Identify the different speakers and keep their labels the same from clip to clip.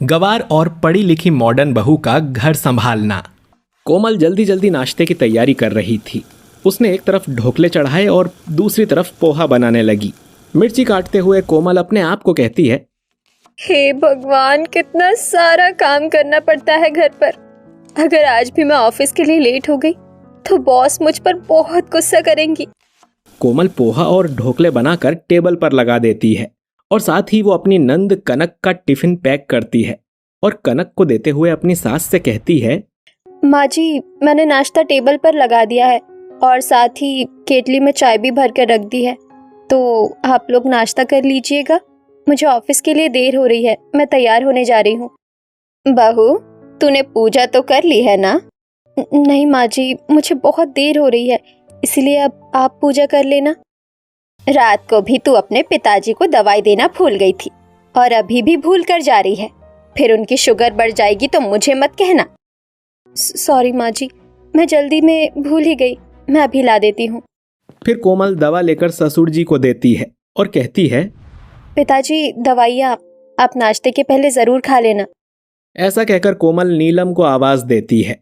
Speaker 1: गवार और पढ़ी लिखी मॉडर्न बहू का घर संभालना। कोमल जल्दी जल्दी नाश्ते की तैयारी कर रही थी। उसने एक तरफ ढोकले चढ़ाए और दूसरी तरफ पोहा बनाने लगी। मिर्ची काटते हुए कोमल अपने आप को कहती है,
Speaker 2: हे भगवान, कितना सारा काम करना पड़ता है घर पर। अगर आज भी मैं ऑफिस के लिए लेट हो गई तो बॉस मुझ पर बहुत गुस्सा करेंगी।
Speaker 1: कोमल पोहा और ढोकले बनाकर टेबल पर लगा देती है और साथ ही वो अपनी नंद कनक का टिफिन पैक करती है और कनक को देते हुए अपनी सास से कहती है,
Speaker 2: माँ जी, मैंने नाश्ता टेबल पर लगा दिया है और साथ ही केतली में चाय भी भर कर रख दी है, तो आप लोग नाश्ता कर लीजिएगा। मुझे ऑफिस के लिए देर हो रही है, मैं तैयार होने जा रही हूँ। बहू, तूने पूजा तो कर ली है ना? नहीं माँ जी, मुझे बहुत देर हो रही है, इसलिए अब आप पूजा कर लेना। रात को भी तू अपने पिताजी को दवाई देना भूल गई थी और अभी भी भूल कर जा रही है। फिर उनकी शुगर बढ़ जाएगी तो मुझे मत कहना। सॉरी माँ जी, मैं जल्दी में भूल ही गई, मैं अभी ला देती हूँ।
Speaker 1: फिर कोमल दवा लेकर ससुर जी को देती है और कहती है,
Speaker 2: पिताजी, दवाइयाँ आप नाश्ते के पहले जरूर खा लेना।
Speaker 1: ऐसा कहकर कोमल नीलम को आवाज देती है।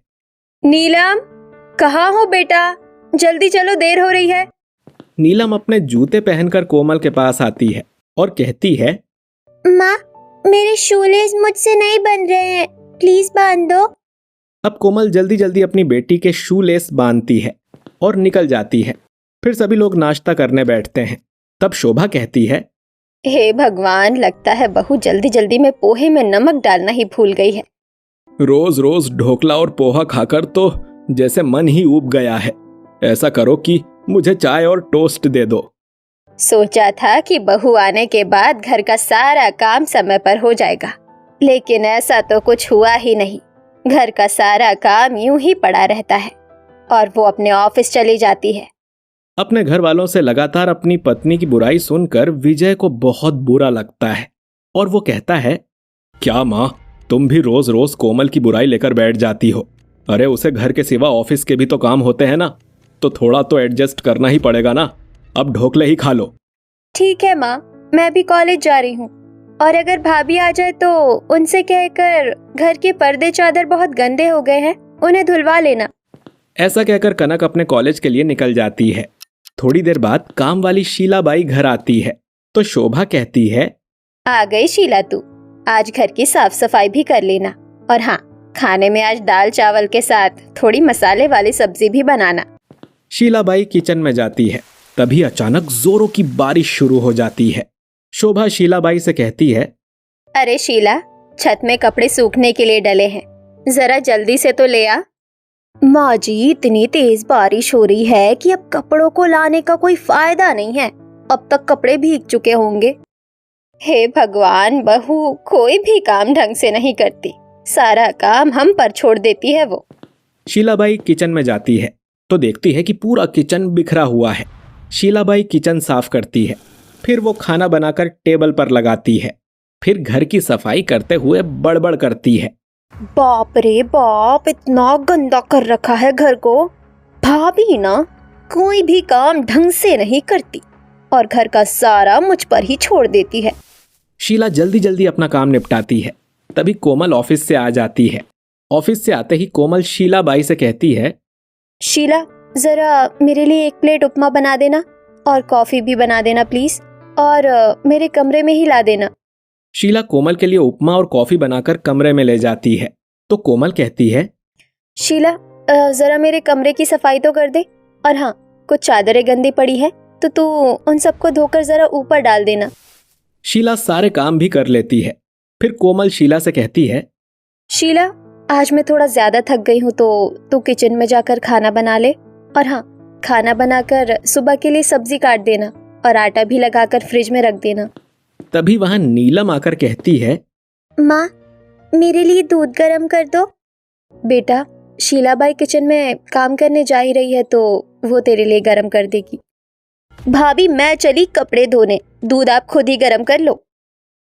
Speaker 2: नीलम, कहाँ हो बेटा? जल्दी चलो, देर हो रही है।
Speaker 1: नीलम अपने जूते पहनकर कोमल के पास आती है और कहती है,
Speaker 2: माँ, मेरे शूलेस मुझसे नहीं बन रहे हैं, प्लीज बांध दो।
Speaker 1: अब कोमल जल्दी जल्दी अपनी बेटी के शू लेस बांधती है और निकल जाती है। फिर सभी लोग नाश्ता करने बैठते हैं। तब शोभा कहती है,
Speaker 2: हे भगवान, लगता है बहू जल्दी जल्दी में पोहे में नमक डालना ही भूल गई है।
Speaker 1: रोज रोज ढोकला और पोहा खाकर तो जैसे मन ही ऊब गया है। ऐसा करो कि मुझे चाय और टोस्ट दे दो।
Speaker 2: सोचा था कि बहू आने के बाद घर का सारा काम समय पर हो जाएगा, लेकिन ऐसा तो कुछ हुआ ही नहीं। घर का सारा काम यूं ही पड़ा रहता है और वो अपने ऑफिस चली जाती है।
Speaker 1: अपने घर वालों से लगातार अपनी पत्नी की बुराई सुनकर विजय को बहुत बुरा लगता है और वो कहता है, क्या माँ, तुम भी रोज रोज कोमल की बुराई लेकर बैठ जाती हो। अरे उसे घर के सिवा ऑफिस के भी तो काम होते हैं ना, तो थोड़ा तो एडजस्ट करना ही पड़ेगा ना। अब ढोकले ही खा लो।
Speaker 2: ठीक है माँ, मैं भी कॉलेज जा रही हूँ और अगर भाभी आ जाए तो उनसे कहकर घर के पर्दे चादर बहुत गंदे हो गए हैं, उन्हें धुलवा लेना।
Speaker 1: ऐसा कहकर कनक अपने कॉलेज के लिए निकल जाती है। थोड़ी देर बाद काम वाली शीलाबाई घर आती है तो शोभा कहती है,
Speaker 2: आ गई शीला तू, आज घर की साफ सफाई भी कर लेना और हाँ, खाने में आज दाल चावल के साथ थोड़ी मसाले वाली सब्जी भी बनाना।
Speaker 1: शीलाबाई किचन में जाती है। तभी अचानक जोरों की बारिश शुरू हो जाती है। शोभा शीलाबाई से कहती है,
Speaker 2: अरे शीला, छत में कपड़े सूखने के लिए डले हैं, जरा जल्दी से तो ले आ। माँ जी, इतनी तेज बारिश हो रही है कि अब कपड़ों को लाने का कोई फायदा नहीं है, अब तक कपड़े भीग चुके होंगे। हे भगवान, बहू कोई भी काम ढंग से नहीं करती, सारा काम हम पर छोड़ देती है वो।
Speaker 1: शीलाबाई किचन में जाती है तो देखती है कि पूरा किचन बिखरा हुआ है। शीलाबाई किचन साफ करती है, फिर वो खाना बनाकर टेबल पर लगाती है। फिर घर की सफाई करते हुए बड़बड़ करती है,
Speaker 2: बाप रे बाप, इतना गंदा कर रखा है घर को। भाभी ना कोई भी काम ढंग से नहीं करती और घर का सारा मुझ पर ही छोड़ देती है।
Speaker 1: शीला जल्दी जल्दी अपना काम निपटाती है। तभी कोमल ऑफिस से आ जाती है। ऑफिस से आते ही कोमल शीलाबाई से कहती है,
Speaker 2: शीला, जरा मेरे लिए एक प्लेट उपमा बना देना और कॉफी भी बना देना प्लीज, और मेरे कमरे में ही ला देना।
Speaker 1: शीला कोमल के लिए उपमा और कॉफी बनाकर कमरे में ले जाती है तो कोमल कहती है,
Speaker 2: शीला, जरा मेरे कमरे की सफाई तो कर दे, और हाँ, कुछ चादरें गंदी पड़ी है तो तू उन सबको धोकर जरा ऊपर डाल देना।
Speaker 1: शीला सारे काम भी कर लेती है। फिर कोमल शीला से कहती है,
Speaker 2: शीला, आज मैं थोड़ा ज्यादा थक गई हूँ तो तू किचन में जाकर खाना बना ले, और हाँ, खाना बनाकर सुबह के लिए सब्जी काट देना और आटा भी लगाकर फ्रिज में रख देना।
Speaker 1: तभी वहां नीलम आकर कहती है,
Speaker 2: माँ, मेरे लिए दूध गर्म कर दो। बेटा, शीलाबाई किचन में काम करने जा ही रही है तो वो तेरे लिए गर्म कर देगी। भाभी, मैं चली कपड़े धोने, दूध आप खुद ही गर्म कर लो।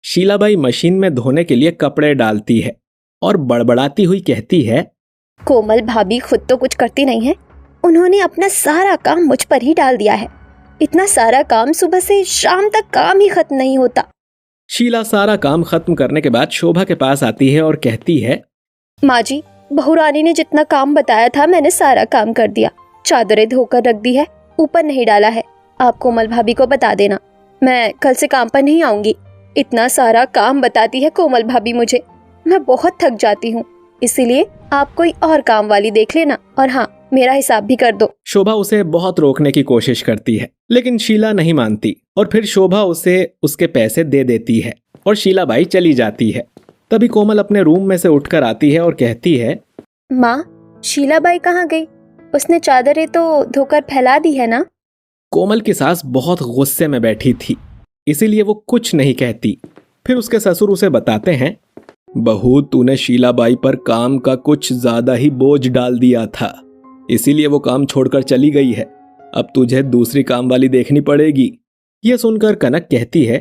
Speaker 1: शीलाबाई मशीन में धोने के लिए कपड़े डालती है और बड़बड़ाती हुई कहती है,
Speaker 2: कोमल भाभी खुद तो कुछ करती नहीं है, उन्होंने अपना सारा काम मुझ पर ही डाल दिया है। इतना सारा काम, सुबह से शाम तक काम ही खत्म नहीं होता।
Speaker 1: शीला सारा काम खत्म करने के बाद शोभा के पास आती है और कहती है,
Speaker 2: माँ जी, बहू रानी ने जितना काम बताया था मैंने सारा काम कर दिया। चादरें धोकर रख दी है, ऊपर नहीं डाला है। आप कोमल भाभी को बता देना, मैं कल से काम पर नहीं आऊंगी। इतना सारा काम बताती है कोमल भाभी मुझे, मैं बहुत थक जाती हूँ। इसीलिए आप कोई और काम वाली देख लेना, और हाँ, मेरा हिसाब भी कर दो।
Speaker 1: शोभा उसे बहुत रोकने की कोशिश करती है, लेकिन शीला नहीं मानती और फिर शोभा उसे उसके पैसे दे देती है और शीलाबाई चली जाती है। तभी कोमल अपने रूम में से उठकर आती है और कहती है,
Speaker 2: माँ, शीलाबाई कहाँ गई? उसने चादरें तो धोकर फैला दी है ना?
Speaker 1: कोमल की सास बहुत गुस्से में बैठी थी, इसीलिए वो कुछ नहीं कहती। फिर उसके ससुर उसे बताते हैं, बहू, तूने शीलाबाई पर काम का कुछ ज्यादा ही बोझ डाल दिया था, इसीलिए वो काम छोड़कर चली गई है। अब तुझे दूसरी काम वाली देखनी पड़ेगी। ये सुनकर कनक कहती है,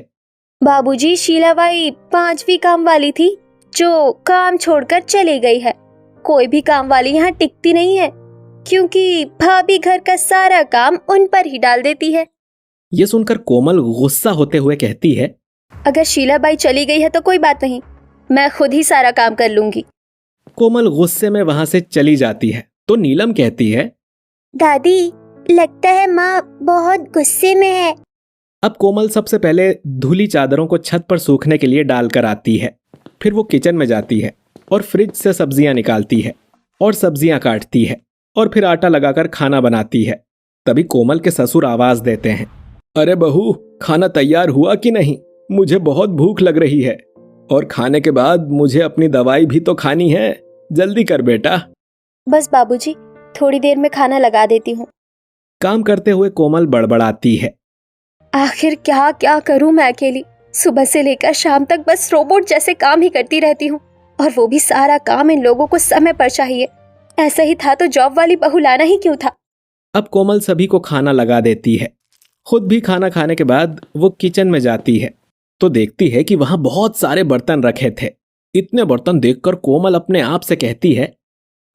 Speaker 2: बाबूजी, शीलाबाई 5वीं काम वाली थी जो काम छोड़कर चली गई है। कोई भी काम वाली यहाँ टिकती नहीं है, क्योंकि भाभी घर का सारा काम उन पर ही डाल देती है।
Speaker 1: ये सुनकर कोमल गुस्सा होते हुए कहती है,
Speaker 2: अगर शीलाबाई चली गई है तो कोई बात नहीं, मैं खुद ही सारा काम कर लूंगी।
Speaker 1: कोमल गुस्से में वहां से चली जाती है तो नीलम कहती है,
Speaker 2: दादी, लगता है माँ बहुत गुस्से में है।
Speaker 1: अब कोमल सबसे पहले धुली चादरों को छत पर सूखने के लिए डालकर आती है। फिर वो किचन में जाती है और फ्रिज से सब्जियां निकालती है और सब्जियां काटती है और फिर आटा लगाकर खाना बनाती है। तभी कोमल के ससुर आवाज देते हैं, अरे बहू, खाना तैयार हुआ कि नहीं? मुझे बहुत भूख लग रही है और खाने के बाद मुझे अपनी दवाई भी तो खानी है। जल्दी कर बेटा।
Speaker 2: बस बाबूजी, थोड़ी देर में खाना लगा देती हूँ।
Speaker 1: काम करते हुए कोमल बड़बड़ाती है,
Speaker 2: आखिर क्या क्या करूँ मैं अकेली? सुबह से लेकर शाम तक बस रोबोट जैसे काम ही करती रहती हूँ, और वो भी सारा काम इन लोगों को समय पर चाहिए। ऐसा ही था तो जॉब वाली बहू लाना ही क्यों था?
Speaker 1: अब कोमल सभी को खाना लगा देती है। खुद भी खाना खाने के बाद वो किचन में जाती है तो देखती है कि वहां बहुत सारे बर्तन रखे थे। इतने बर्तन देखकर कोमल अपने आप से कहती है,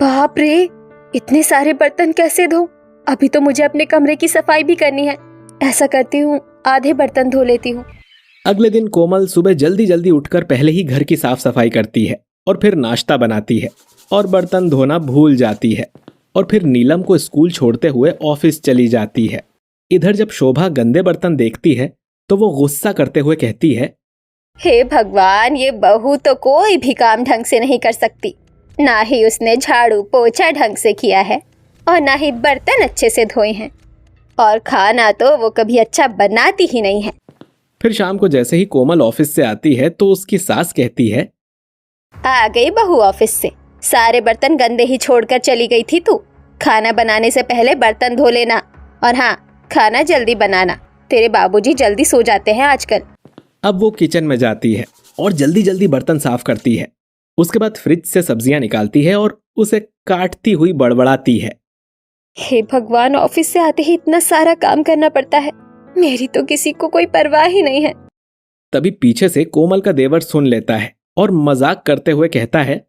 Speaker 2: बाप रे, इतने सारे बर्तन कैसे धो? अभी तो मुझे अपने कमरे की सफाई भी करनी है। ऐसा करती हूँ, आधे बर्तन धो लेती हूँ।
Speaker 1: अगले दिन कोमल सुबह जल्दी जल्दी उठकर पहले ही घर की साफ सफाई करती है और फिर नाश्ता बनाती है और बर्तन धोना भूल जाती है और फिर नीलम को स्कूल छोड़ते हुए ऑफिस चली जाती है। इधर जब शोभा गंदे बर्तन देखती है तो वो गुस्सा करते हुए कहती है,
Speaker 2: हे भगवान, ये बहू तो कोई भी काम ढंग से नहीं कर सकती। ना ही उसने झाड़ू पोछा ढंग से किया है और ना ही बर्तन अच्छे से धोए हैं, और खाना तो वो कभी अच्छा बनाती ही नहीं है।
Speaker 1: फिर शाम को जैसे ही कोमल ऑफिस से आती है तो उसकी सास कहती है,
Speaker 2: आ गई बहू ऑफिस से, सारे बर्तन गंदे ही छोड़कर चली गई थी तू। खाना बनाने से पहले बर्तन धो लेना, और हाँ, खाना जल्दी बनाना। तेरे बाबूजी जल्दी सो जाते हैं आजकल।
Speaker 1: अब वो किचन में जाती है और जल्दी जल्दी बर्तन साफ करती है। उसके बाद फ्रिज से सब्जियां निकालती है और उसे काटती हुई बड़बड़ाती है,
Speaker 2: हे भगवान, ऑफिस से आते ही इतना सारा काम करना पड़ता है। मेरी तो किसी को कोई परवाह ही नहीं है।
Speaker 1: तभी पीछे से कोमल का देवर सुन लेता है और मजाक करते हुए कहता है,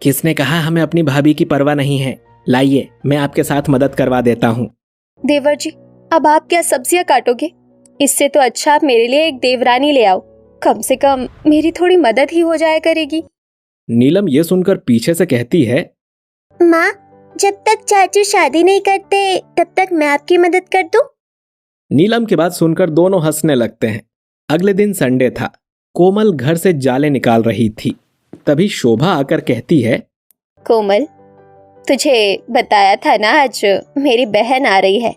Speaker 1: किसने कहा हमें अपनी भाभी की परवाह नहीं है? लाइए, मैं आपके साथ मदद करवा देता हूँ।
Speaker 2: देवर जी, अब आप क्या सब्जियां काटोगे? इससे तो अच्छा आप मेरे लिए एक देवरानी ले आओ, कम से कम मेरी थोड़ी मदद ही हो जाया करेगी।
Speaker 1: नीलम ये सुनकर पीछे से कहती है,
Speaker 2: माँ, जब तक चाचू शादी नहीं करते तब तक मैं आपकी मदद कर दूं?
Speaker 1: नीलम की बात सुनकर दोनों हंसने लगते हैं। अगले दिन संडे था। कोमल घर से जाले निकाल रही थी। तभी शोभा आकर कहती है,
Speaker 2: कोमल, तुझे बताया था ना आज मेरी बहन आ रही है,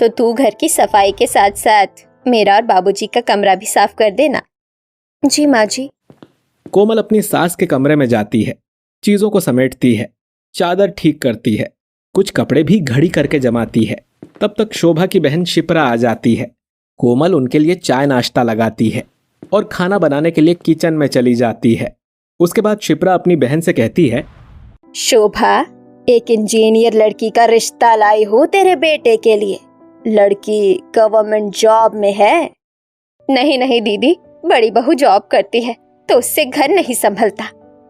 Speaker 2: तो तू घर की सफाई के साथ साथ मेरा और बाबूजी का कमरा भी साफ कर देना। जी माँ जी।
Speaker 1: कोमल अपनी सास के कमरे में जाती है, चीजों को समेटती है, चादर ठीक करती है, कुछ कपड़े भी घड़ी करके जमाती है। तब तक शोभा की बहन शिप्रा आ जाती है। कोमल उनके लिए चाय नाश्ता लगाती है और खाना बनाने के लिए किचन में चली जाती है। उसके बाद शिप्रा अपनी बहन से कहती है,
Speaker 2: शोभा, एक इंजीनियर लड़की का रिश्ता लाई हूँ तेरे बेटे के लिए। लड़की गवर्नमेंट जॉब में है। नहीं नहीं दीदी, बड़ी बहू जॉब करती है तो उससे घर नहीं संभलता।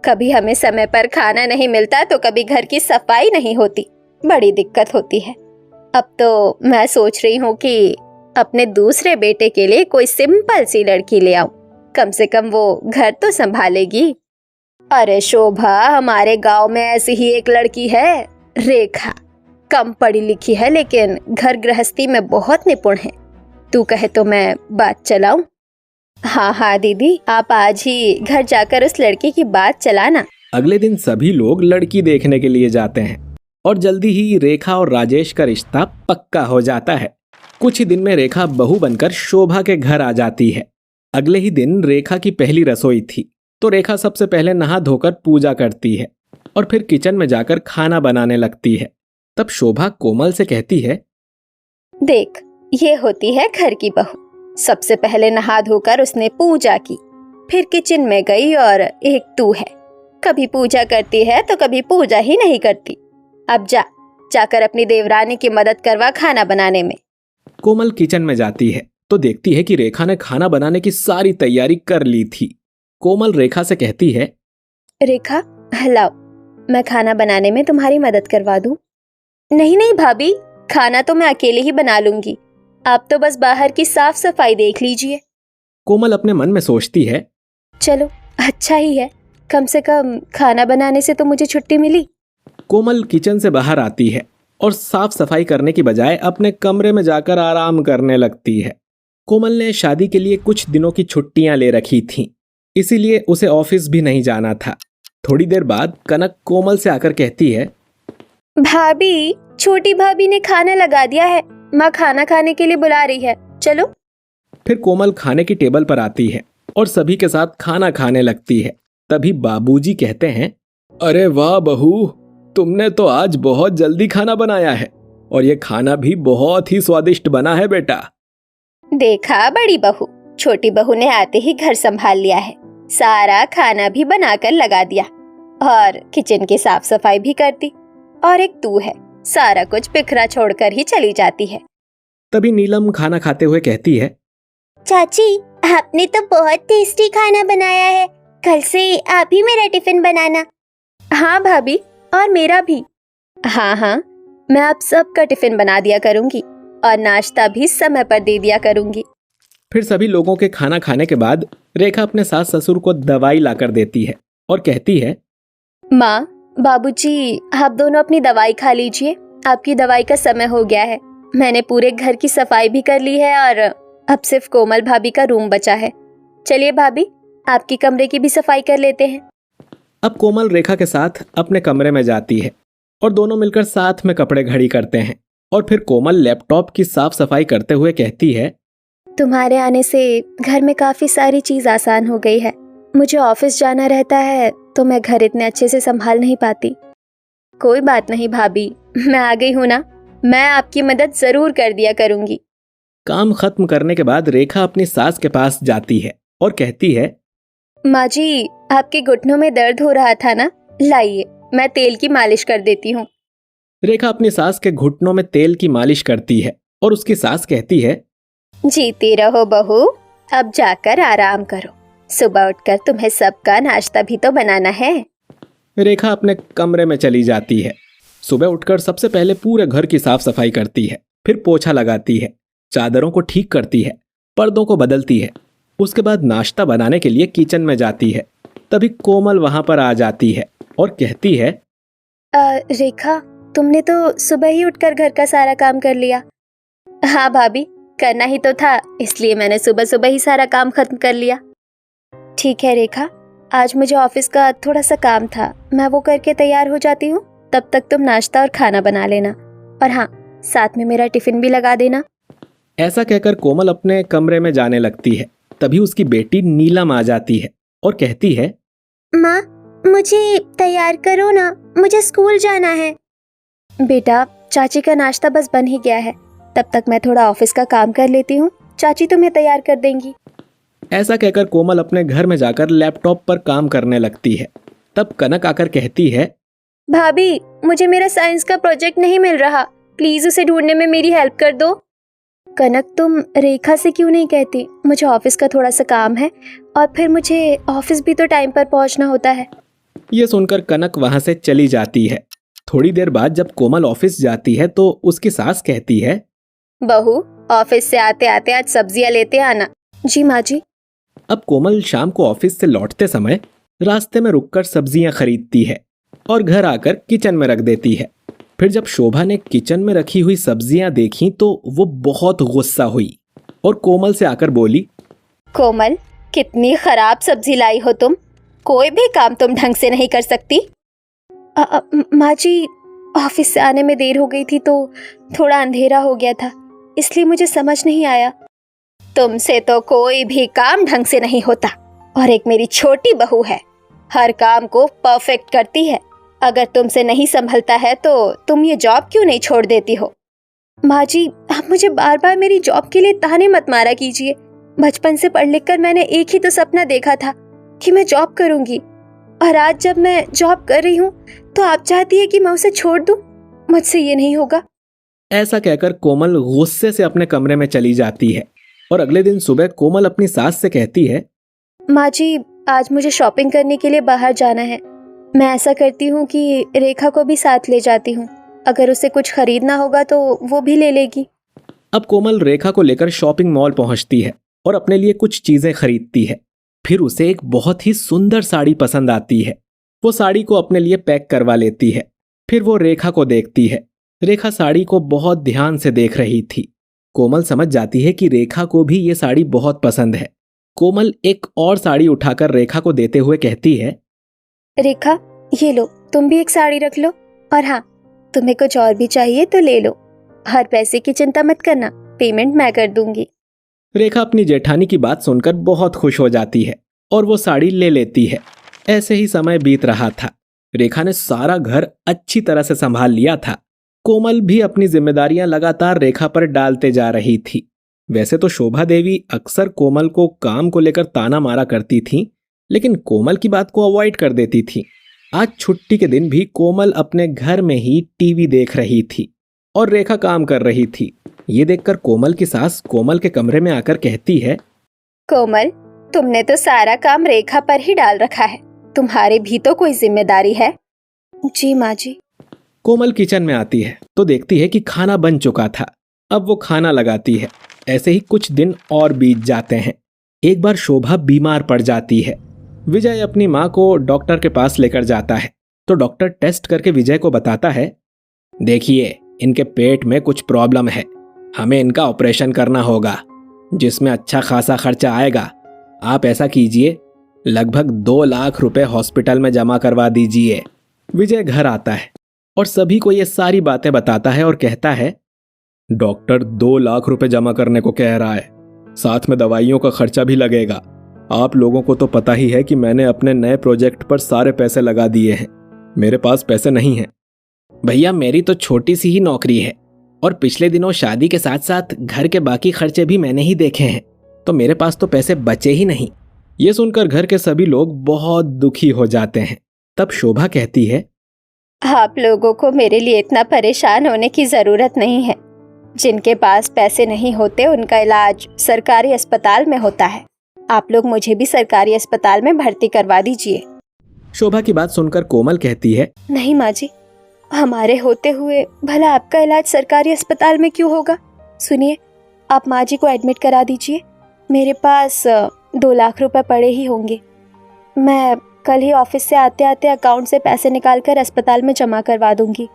Speaker 2: कभी हमें समय पर खाना नहीं मिलता तो कभी घर की सफाई नहीं होती। बड़ी दिक्कत होती है। अब तो मैं सोच रही हूँ कि अपने दूसरे बेटे के लिए कोई सिंपल सी लड़की ले आऊं। कम से कम वो घर तो संभालेगी। अरे शोभा, हमारे गांव में ऐसी ही एक लड़की है, रेखा। कम पढ़ी लिखी है लेकिन घर गृहस्थी में बहुत निपुण है। तू कहे तो मैं बात चलाऊं? हाँ हाँ दीदी, आप आज ही घर जाकर उस लड़की की बात चलाना।
Speaker 1: अगले दिन सभी लोग लड़की देखने के लिए जाते हैं और जल्दी ही रेखा और राजेश का रिश्ता पक्का हो जाता है। कुछ ही दिन में रेखा बहू बनकर शोभा के घर आ जाती है। अगले ही दिन रेखा की पहली रसोई थी, तो रेखा सबसे पहले नहा धोकर पूजा करती है और फिर किचन में जाकर खाना बनाने लगती है। तब शोभा कोमल से कहती है,
Speaker 2: देख, ये होती है घर की बहू। सबसे पहले नहा धोकर उसने पूजा की, फिर किचन में गई और एक तू है, कभी पूजा करती है तो कभी पूजा ही नहीं करती। अब जाकर अपनी देवरानी की मदद करवा खाना बनाने में।
Speaker 1: कोमल किचन में जाती है तो देखती है कि रेखा ने खाना बनाने की सारी तैयारी कर ली थी। कोमल रेखा से कहती है,
Speaker 2: रेखा, लाओ, मैं खाना बनाने में तुम्हारी मदद करवा दूं। नहीं नहीं भाभी, खाना तो मैं अकेले ही बना लूंगी। आप तो बस बाहर की साफ सफाई देख लीजिए।
Speaker 1: कोमल अपने मन में सोचती है,
Speaker 2: चलो अच्छा ही है, कम से कम खाना बनाने से तो मुझे छुट्टी मिली।
Speaker 1: कोमल किचन से बाहर आती है और साफ सफाई करने की बजाय अपने कमरे में जाकर आराम करने लगती है। कोमल ने शादी के लिए कुछ दिनों की छुट्टियां ले रखी थीं, इसीलिए उसे ऑफिस भी नहीं जाना था। थोड़ी देर बाद कनक कोमल से आकर कहती है,
Speaker 2: भाभी, छोटी भाभी ने खाना लगा दिया है, माँ खाना खाने के लिए बुला रही है, चलो।
Speaker 1: फिर कोमल खाने की टेबल पर आती है और सभी के साथ खाना खाने लगती है। तभी बाबूजी कहते हैं, अरे वाह बहू, तुमने तो आज बहुत जल्दी खाना बनाया है और ये खाना भी बहुत ही स्वादिष्ट बना है बेटा।
Speaker 2: देखा बड़ी बहू, छोटी बहू ने आते ही घर संभाल लिया है, सारा खाना भी बनाकर लगा दिया और किचन की साफ सफाई भी कर दी। और एक तू है, सारा कुछ बिखरा छोड़कर ही चली जाती है।
Speaker 1: तभी नीलम खाना खाते हुए कहती है,
Speaker 2: चाची, आपने तो बहुत टेस्टी खाना बनाया है, कल से आप ही मेरा टिफिन बनाना। हाँ भाभी, और मेरा भी। हाँ हाँ, मैं आप सबका टिफिन बना दिया करूंगी और नाश्ता भी समय पर दे दिया करूंगी।
Speaker 1: फिर सभी लोगों के खाना खाने के बाद रेखा अपने सास ससुर को दवाई लाकर देती है और कहती है,
Speaker 2: माँ, बाबूजी, आप दोनों अपनी दवाई खा लीजिए, आपकी दवाई का समय हो गया है। मैंने पूरे घर की सफाई भी कर ली है और अब सिर्फ कोमल भाभी का रूम बचा है। चलिए भाभी, आपकी कमरे की भी सफाई कर लेते हैं।
Speaker 1: अब कोमल रेखा के साथ अपने कमरे में जाती है और दोनों मिलकर साथ में कपड़े घड़ी करते हैं और फिर कोमल लैपटॉप की साफ सफाई करते हुए कहती है,
Speaker 2: तुम्हारे आने से घर में काफी सारी चीज आसान हो गई है। मुझे ऑफिस जाना रहता है तो मैं घर इतने अच्छे से संभाल नहीं पाती। कोई बात नहीं भाभी, मैं आ गई हूँ ना, मैं आपकी मदद जरूर कर दिया करूंगी।
Speaker 1: काम खत्म करने के बाद रेखा अपनी सास के पास जाती है और कहती है,
Speaker 2: माँ जी, आपके घुटनों में दर्द हो रहा था ना, लाइए मैं तेल की मालिश कर देती हूँ।
Speaker 1: रेखा अपनी सास के घुटनों में तेल की मालिश करती है और उसकी सास कहती है,
Speaker 2: जीती रहो बहू, अब जाकर आराम करो, सुबह उठकर तुम्हें सबका नाश्ता भी तो बनाना है।
Speaker 1: रेखा अपने कमरे में चली जाती है। सुबह उठकर सबसे पहले पूरे घर की साफ सफाई करती है, फिर पोछा लगाती है, चादरों को ठीक करती है, पर्दों को बदलती है। उसके बाद नाश्ता बनाने के लिए किचन में जाती है। तभी कोमल वहां पर आ जाती है और कहती है,
Speaker 2: रेखा, तुमने तो सुबह ही उठकर घर का सारा काम कर लिया। हाँ भाभी, करना ही तो था, इसलिए मैंने सुबह सुबह ही सारा काम खत्म कर लिया। ठीक है रेखा, आज मुझे ऑफिस का थोड़ा सा काम था, मैं वो करके तैयार हो जाती हूँ, तब तक तुम नाश्ता और खाना बना लेना, और हाँ, साथ में मेरा टिफिन भी लगा देना।
Speaker 1: ऐसा कहकर कोमल अपने कमरे में जाने लगती है। तभी उसकी बेटी नीलम आ जाती है और कहती है,
Speaker 2: माँ, मुझे तैयार करो ना, मुझे स्कूल जाना है। बेटा, चाची का नाश्ता बस बन ही गया है, तब तक मैं थोड़ा ऑफिस का काम कर लेती हूँ, चाची तुम्हें तैयार कर देंगी।
Speaker 1: ऐसा कहकर कोमल अपने घर में जाकर लैपटॉप पर काम करने लगती है। तब कनक आकर कहती है,
Speaker 2: भाभी, मुझे मेरा साइंस का प्रोजेक्ट नहीं मिल रहा, प्लीज उसे ढूंढने में मेरी हेल्प कर दो। कनक, तुम रेखा से क्यों नहीं कहती? मुझे ऑफिस का थोड़ा सा काम है और फिर मुझे ऑफिस भी तो टाइम पर पहुंचना होता है।
Speaker 1: ये सुनकर कनक वहां से चली जाती है। थोड़ी देर बाद जब कोमल ऑफिस जाती है तो उसकी सास कहती है,
Speaker 2: बहू, ऑफिस से आते आते आज सब्जियां लेते आना। जी माँ जी।
Speaker 1: अब कोमल शाम को ऑफिस से लौटते समय रास्ते में रुककर सब्जियां खरीदती है और घर आकर किचन में रख देती है। फिर जब शोभा ने किचन में रखी हुई सब्जियां देखी तो वो बहुत गुस्सा हुई और कोमल से आकर बोली,
Speaker 2: कोमल, कितनी खराब सब्जी लाई हो तुम। कोई भी काम तुम ढंग से नहीं कर सकती। माँ जी, ऑफिस से आने में देर हो गई थी तो थोड़ा अंधेरा हो गया था, इसलिए मुझे समझ नहीं आया। तुमसे तो कोई भी काम ढंग से नहीं होता। और एक मेरी छोटी बहू है, हर काम को परफेक्ट करती है। अगर तुमसे नहीं संभलता है तो तुम ये जॉब क्यों नहीं छोड़ देती हो? माँ जी, आप मुझे बार बार मेरी जॉब के लिए ताने मत मारा कीजिए। बचपन से पढ़ लिख कर मैंने एक ही तो सपना देखा था कि मैं जॉब करूंगी, और आज जब मैं जॉब कर रही हूँ तो आप चाहती है कि मैं उसे छोड़ दूं? मुझसे ये नहीं होगा।
Speaker 1: ऐसा कहकर कोमल गुस्से से अपने कमरे में चली जाती है। और अगले दिन सुबह कोमल अपनी सास से कहती है,
Speaker 2: माँ जी, आज मुझे शॉपिंग करने के लिए बाहर जाना है। मैं ऐसा करती हूँ कि रेखा को भी साथ ले जाती हूँ। अगर उसे कुछ खरीदना होगा तो वो भी ले लेगी।
Speaker 1: अब कोमल रेखा को लेकर शॉपिंग मॉल पहुंचती है और अपने लिए कुछ चीजें खरीदती है। फिर उसे एक बहुत ही सुंदर साड़ी पसंद आती है। वो साड़ी को अपने लिए पैक करवा लेती है। फिर वो रेखा को देखती है। रेखा साड़ी को बहुत ध्यान से देख रही थी। कोमल समझ जाती है कि रेखा को भी ये साड़ी बहुत पसंद है। कोमल एक और साड़ी उठाकर रेखा को देते हुए कहती है,
Speaker 2: रेखा, ये लो, तुम भी एक साड़ी रख लो। और हाँ, तुम्हें कुछ और भी चाहिए तो ले लो। हर पैसे की चिंता मत करना, पेमेंट मैं कर दूंगी।
Speaker 1: रेखा अपनी जेठानी की बात सुनकर बहुत खुश हो जाती है और वो साड़ी ले लेती है। ऐसे ही समय बीत रहा था। रेखा ने सारा घर अच्छी तरह से संभाल लिया था। कोमल भी अपनी जिम्मेदारियां लगातार रेखा पर डालते जा रही थी। वैसे तो शोभा देवी अक्सर कोमल को काम को लेकर ताना मारा करती थी, लेकिन कोमल की बात को अवॉइड कर देती थी। आज छुट्टी के दिन भी कोमल अपने घर में ही टीवी देख रही थी और रेखा काम कर रही थी। ये देखकर कोमल की सास कोमल के कमरे में आकर कहती है,
Speaker 2: कोमल, तुमने तो सारा काम रेखा पर ही डाल रखा है। तुम्हारी भी तो कोई जिम्मेदारी है। जी माँ जी।
Speaker 1: कोमल किचन में आती है तो देखती है कि खाना बन चुका था। अब वो खाना लगाती है। ऐसे ही कुछ दिन और बीत जाते हैं। एक बार शोभा बीमार पड़ जाती है। विजय अपनी माँ को डॉक्टर के पास लेकर जाता है तो डॉक्टर टेस्ट करके विजय को बताता है, देखिए, इनके पेट में कुछ प्रॉब्लम है। हमें इनका ऑपरेशन करना होगा, जिसमें अच्छा खासा खर्चा आएगा। आप ऐसा कीजिए, लगभग 2 लाख रुपए हॉस्पिटल में जमा करवा दीजिए। विजय घर आता है और सभी को ये सारी बातें बताता है और कहता है, डॉक्टर 2 लाख रुपए जमा करने को कह रहा है, साथ में दवाइयों का खर्चा भी लगेगा। आप लोगों को तो पता ही है कि मैंने अपने नए प्रोजेक्ट पर सारे पैसे लगा दिए हैं। मेरे पास पैसे नहीं हैं। भैया, मेरी तो छोटी सी ही नौकरी है और पिछले दिनों शादी के साथ साथ घर के बाकी खर्चे भी मैंने ही देखे हैं, तो मेरे पास तो पैसे बचे ही नहीं। ये सुनकर घर के सभी लोग बहुत दुखी हो जाते हैं। तब शोभा कहती है,
Speaker 2: आप लोगों को मेरे लिए इतना परेशान होने की जरूरत नहीं है। जिनके पास पैसे नहीं होते उनका इलाज सरकारी अस्पताल में होता है। आप लोग मुझे भी सरकारी अस्पताल में भर्ती करवा दीजिए।
Speaker 1: शोभा की बात सुनकर कोमल कहती है,
Speaker 2: नहीं माँ जी, हमारे होते हुए भला आपका इलाज सरकारी अस्पताल में क्यों होगा? सुनिए, आप माँ जी को एडमिट करा दीजिए। मेरे पास 2 लाख रुपए पड़े ही होंगे। मैं कल ही ऑफिस से आते आते अकाउंट से पैसे निकालकर अस्पताल में जमा करवा दूंगी,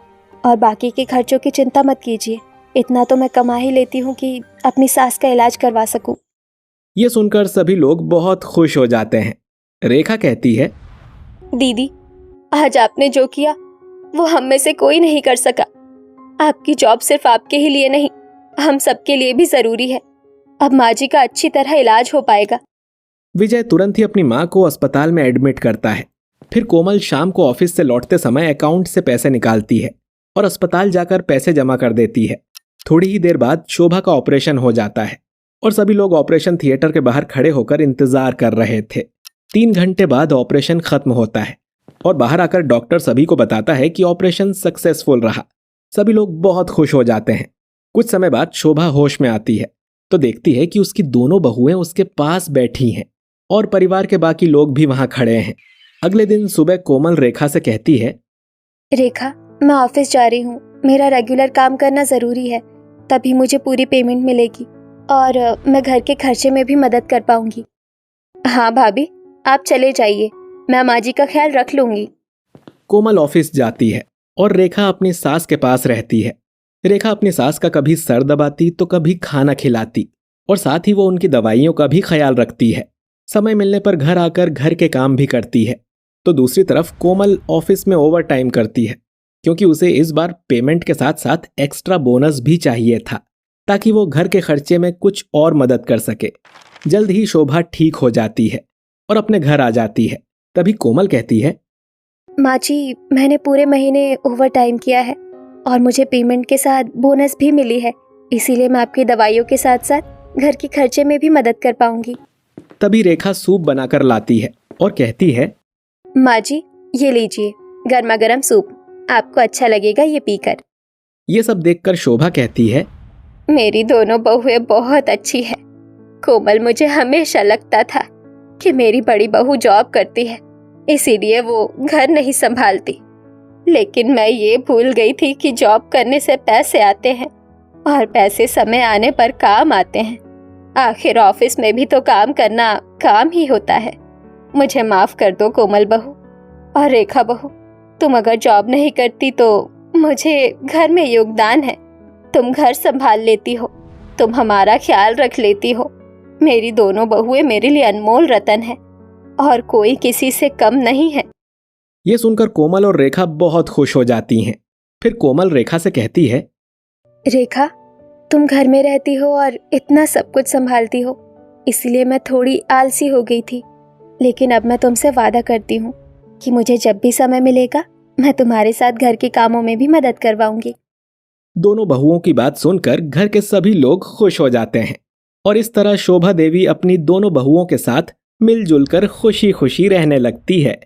Speaker 2: और बाकी के खर्चों की चिंता मत कीजिए। इतना तो मैं कमा ही लेती हूँ कि अपनी सास का इलाज करवा सकूं।
Speaker 1: ये सुनकर सभी लोग बहुत खुश हो जाते हैं। रेखा कहती है,
Speaker 2: दीदी, आज आपने जो किया वो हम में से कोई नहीं कर सका। आपकी जॉब सिर्फ आपके ही लिए नहीं, हम सबके लिए भी जरूरी है। अब माँ जी का अच्छी तरह इलाज हो पाएगा।
Speaker 1: विजय तुरंत ही अपनी माँ को अस्पताल में एडमिट करता है। फिर कोमल शाम को ऑफिस से लौटते समय अकाउंट से पैसे निकालती है और अस्पताल जाकर पैसे जमा कर देती है। थोड़ी ही देर बाद शोभा का ऑपरेशन हो जाता है और सभी लोग ऑपरेशन थिएटर के बाहर खड़े होकर इंतजार कर रहे थे। 3 घंटे बाद ऑपरेशन खत्म होता है और बाहर आकर डॉक्टर सभी को बताता है कि ऑपरेशन सक्सेसफुल रहा। सभी लोग बहुत खुश हो जाते हैं। कुछ समय बाद शोभा होश में आती है तो देखती है कि उसकी दोनों बहुएं उसके पास बैठी हैं और परिवार के बाकी लोग भी वहां खड़े हैं। अगले दिन सुबह कोमल रेखा से कहती है,
Speaker 2: रेखा, मैं ऑफिस जा रही हूँ। मेरा रेगुलर काम करना जरूरी है, तभी मुझे पूरी पेमेंट मिलेगी और मैं घर के खर्चे में भी मदद कर पाऊंगी। हाँ भाभी, आप चले जाइए, मैं माँ जी का ख्याल रख लूंगी।
Speaker 1: कोमल ऑफिस जाती है और रेखा अपनी सास के पास रहती है। रेखा अपनी सास का कभी सर दबाती तो कभी खाना खिलाती और साथ ही वो उनकी दवाइयों का भी ख्याल रखती है। समय मिलने पर घर आकर घर के काम भी करती है। तो दूसरी तरफ कोमल ऑफिस में ओवर टाइम करती है, क्योंकि उसे इस बार पेमेंट के साथ साथ एक्स्ट्रा बोनस भी चाहिए था, ताकि वो घर के खर्चे में कुछ और मदद कर सके। जल्द ही शोभा ठीक हो जाती है और अपने घर आ जाती है। तभी कोमल कहती है,
Speaker 2: माँ जी, मैंने पूरे महीने ओवर टाइम किया है और मुझे पेमेंट के साथ बोनस भी मिली है, इसीलिए मैं आपकी दवाइयों के साथ साथ घर के खर्चे में भी मदद कर पाऊंगी।
Speaker 1: तभी रेखा सूप बनाकर लाती है और कहती है,
Speaker 2: माँ जी, ये लीजिए गर्मा गर्म सूप, आपको अच्छा लगेगा ये पीकर।
Speaker 1: ये सब देखकर शोभा कहती है,
Speaker 2: मेरी दोनों बहुएं बहुत अच्छी है। कोमल, मुझे हमेशा लगता था कि मेरी बड़ी बहू जॉब करती है, इसीलिए वो घर नहीं संभालती, लेकिन मैं ये भूल गई थी कि जॉब करने से पैसे आते हैं और पैसे समय आने पर काम आते हैं। आखिर ऑफिस में भी तो काम करना काम ही होता है। मुझे माफ कर दो कोमल बहू। और रेखा बहू, तुम अगर जॉब नहीं करती तो मुझे घर में योगदान है। तुम घर संभाल लेती हो, तुम हमारा ख्याल रख लेती हो। मेरी दोनों बहुएं मेरे लिए अनमोल रतन है और कोई किसी से कम नहीं है।
Speaker 1: ये सुनकर कोमल और रेखा बहुत खुश हो जाती हैं। फिर कोमल रेखा से कहती है,
Speaker 2: रेखा, तुम घर में रहती हो और इतना सब कुछ संभालती हो, इसलिए मैं थोड़ी आलसी हो गई थी, लेकिन अब मैं तुमसे वादा करती हूँ कि मुझे जब भी समय मिलेगा मैं तुम्हारे साथ घर के कामों में भी मदद करवाऊंगी।
Speaker 1: दोनों बहुओं की बात सुनकर घर के सभी लोग खुश हो जाते हैं और इस तरह शोभा देवी अपनी दोनों बहुओं के साथ मिलजुल कर खुशी खुशी रहने लगती है।